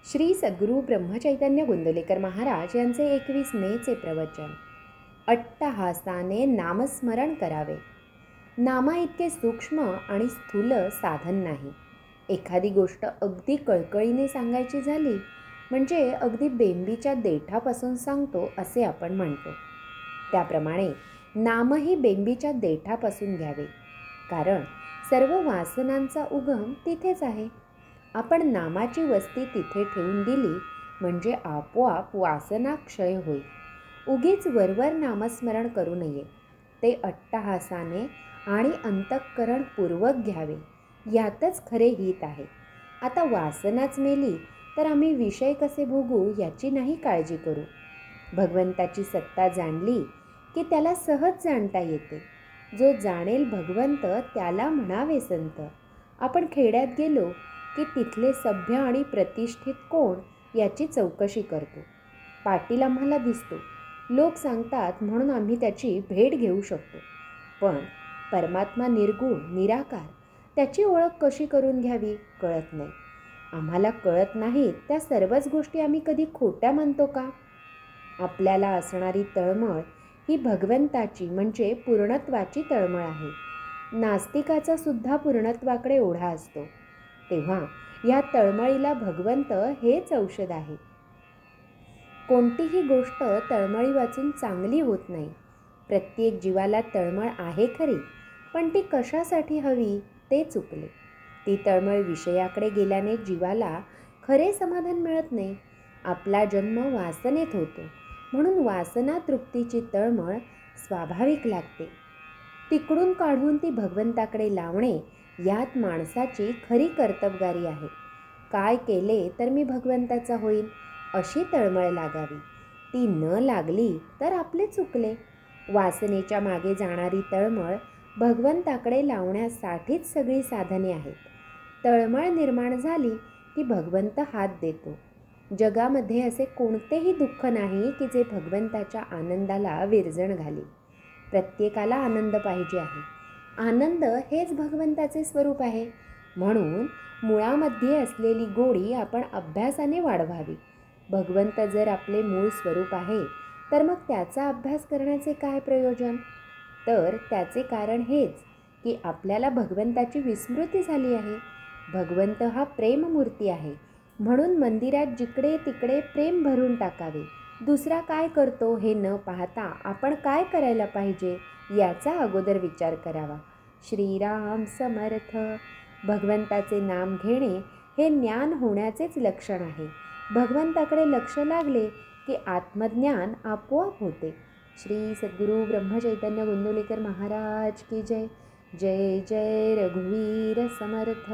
श्री सद्गुरू ब्रह्मचैतन्य गोंदवलेकर महाराज यांचे 21 मेचे प्रवचन. अट्टहासाने नामस्मरण करावे. नामा इतके सूक्ष्म आणि स्थूल साधन नाही. एखादी गोष्ट अगदी कळकळीने सांगायची झाली म्हणजे अगदी बेंबीच्या देठापासून सांगतो असे आपण म्हणतो. त्याप्रमाणे नामही बेंबीच्या देठापासून घ्यावे, कारण सर्व वासनांचा उगम तिथेच आहे. आपण नामाची वस्ती तिथे ठेवून दिली म्हणजे आपोआप वासना क्षय होईल. उगीच वरवर नामस्मरण करू नये. ते अट्टहासाने आणि अंतःकरणपूर्वक घ्यावे, यातच खरे हित आहे. आता वासनाच मेली तर आम्ही विषय कसे भोगू याची नाही काळजी करू. भगवंताची सत्ता जाणली की त्याला सहज जाणता येते. जो जाणेल भगवंत त्याला म्हणावे संत. आपण खेड्यात गेलो की तिथले सभ्य आणि प्रतिष्ठित कोण याची चौकशी करतो. पाटील आम्हाला दिसतो, लोक सांगतात म्हणून आम्ही त्याची भेट घेऊ शकतो. पण परमात्मा निर्गुण निराकार, त्याची ओळख कशी करून घ्यावी कळत नाही. आम्हाला कळत नाहीत त्या सर्वच गोष्टी आम्ही कधी खोट्या मानतो का? आपल्याला असणारी तळमळ ही भगवंताची म्हणजे पूर्णत्वाची तळमळ आहे. नास्तिकाचा सुद्धा पूर्णत्वाकडे ओढा असतो. तेव्हा या तळमळीला भगवंत हेच औषध आहे. कोणतीही गोष्ट तळमळी वाचून चांगली होत नाही. प्रत्येक जीवाला तळमळ आहे खरी, पण ती कशासाठी हवी ते चुकले. ती तळमळ विषयाकडे गेल्याने जीवाला खरे समाधान मिळत नाही. आपला जन्म वासनेत होतो, म्हणून वासना तृप्तीची तळमळ स्वाभाविक लागते. तिकडून काढून ती भगवंताकडे लावणे यात माणसाची खरी कर्तबगारी आहे. काय केले तर मी भगवंताचा होईन अशी तळमळ लागावी. ती न लागली तर आपले चुकले. वासनेच्या मागे जाणारी तळमळ भगवंताकडे लावण्यासाठीच सगळी साधने आहेत. तळमळ निर्माण झाली की भगवंत हात देतो. जगामध्ये असे कोणतेही दुःख नाही की जे भगवंताच्या आनंदाला विरजण घाले. प्रत्येकाला आनंद पाहिजे आहे. आनंद हेच भगवंताचे स्वरूप आहे. म्हणून मुळामध्ये असलेली गोडी आपण अभ्यासाने वाढवावी. भगवंत जर आपले मूळ स्वरूप आहे तर मग त्याचा अभ्यास करण्याचे काय प्रयोजन? तर त्याचे कारण हेच की आपल्याला भगवंताची विस्मृती झाली आहे. भगवंत हा प्रेममूर्ती आहे, म्हणून मंदिरात जिकडे तिकडे प्रेम भरून टाकावे. दुसरा काय करतो हे न पाहता आपण काय करायला पाहिजे याचा अगोदर विचार करावा. श्रीराम समर्थ. भगवंताचे नाम घेणे हे ज्ञान होण्याचेच लक्षण आहे. भगवंताकडे लक्ष लागले की आत्मज्ञान आपोआप होते. श्री सद्गुरू ब्रह्मचैतन्य गोंदवलेकर महाराज की जय. जय जय रघुवीर समर्थ.